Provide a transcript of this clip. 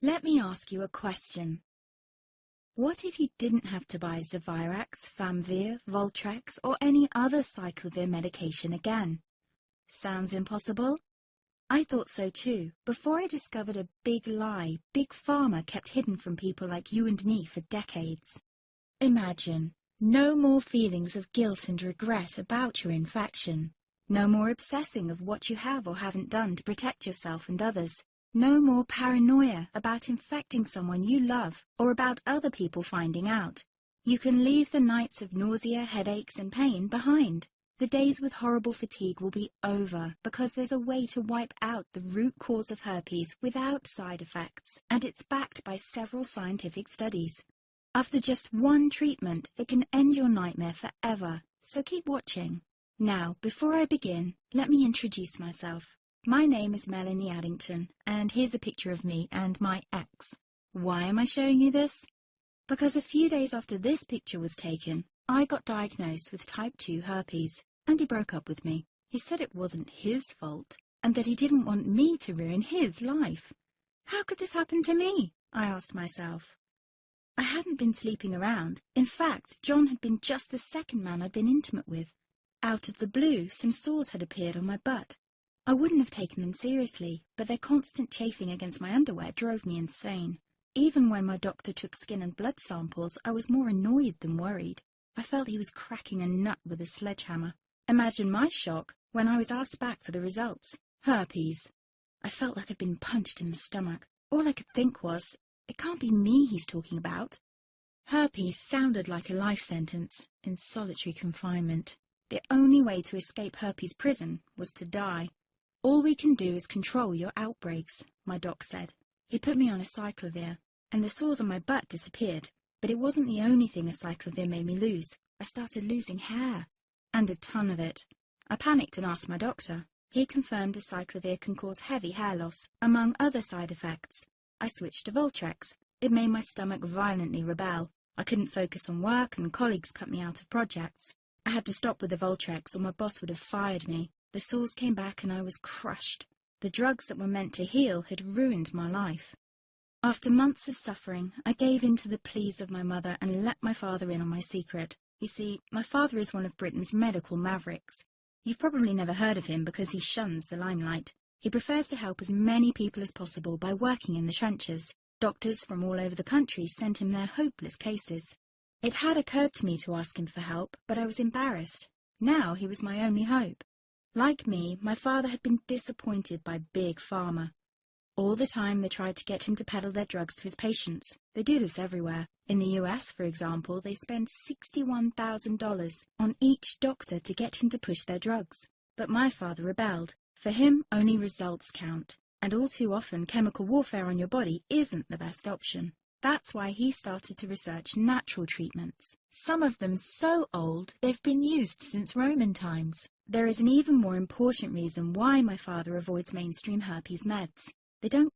Let me ask you a question. What if you didn't have to buy Zovirax, Famvir, Voltrex, or any other aciclovir medication again? Sounds impossible? I thought so too, before I discovered a big lie Big Pharma kept hidden from people like you and me for decades. Imagine, no more feelings of guilt and regret about your infection. No more obsessing of what you have or haven't done to protect yourself and others. No more paranoia about infecting someone you love or about other people finding out. You can leave the nights of nausea, headaches and pain behind. The days with horrible fatigue will be over because there's a way to wipe out the root cause of herpes without side effects, and it's backed by several scientific studies. After just one treatment, it can end your nightmare forever, so keep watching. Now, before I begin, let me introduce myself. My name is Melanie Addington, and here's a picture of me and my ex. Why am I showing you this? Because a few days after this picture was taken, I got diagnosed with type 2 herpes, and he broke up with me. He said it wasn't his fault, and that he didn't want me to ruin his life. How could this happen to me? I asked myself. I hadn't been sleeping around. In fact, John had been just the second man I'd been intimate with. Out of the blue, some sores had appeared on my butt. I wouldn't have taken them seriously, but their constant chafing against my underwear drove me insane. Even when my doctor took skin and blood samples, I was more annoyed than worried. I felt he was cracking a nut with a sledgehammer. Imagine my shock when I was asked back for the results. Herpes. I felt like I'd been punched in the stomach. All I could think was, it can't be me he's talking about. Herpes sounded like a life sentence in solitary confinement. The only way to escape herpes prison was to die. All we can do is control your outbreaks, my doc said. He put me on aciclovir, and the sores on my butt disappeared. But it wasn't the only thing aciclovir made me lose. I started losing hair, and a ton of it. I panicked and asked my doctor. He confirmed aciclovir can cause heavy hair loss, among other side effects. I switched to Voltrex. It made my stomach violently rebel. I couldn't focus on work, and colleagues cut me out of projects. I had to stop with the Voltrex, or my boss would have fired me. The sores came back and I was crushed. The drugs that were meant to heal had ruined my life. After months of suffering, I gave in to the pleas of my mother and let my father in on my secret. You see, my father is one of Britain's medical mavericks. You've probably never heard of him because he shuns the limelight. He prefers to help as many people as possible by working in the trenches. Doctors from all over the country sent him their hopeless cases. It had occurred to me to ask him for help, but I was embarrassed. Now he was my only hope. Like me, my father had been disappointed by Big Pharma. All the time they tried to get him to peddle their drugs to his patients. They do this everywhere. In the US, for example, they spend $61,000 on each doctor to get him to push their drugs. But my father rebelled. For him, only results count. And all too often, chemical warfare on your body isn't the best option. That's why he started to research natural treatments. Some of them so old, they've been used since Roman times. There is an even more important reason why my father avoids mainstream herpes meds. They don't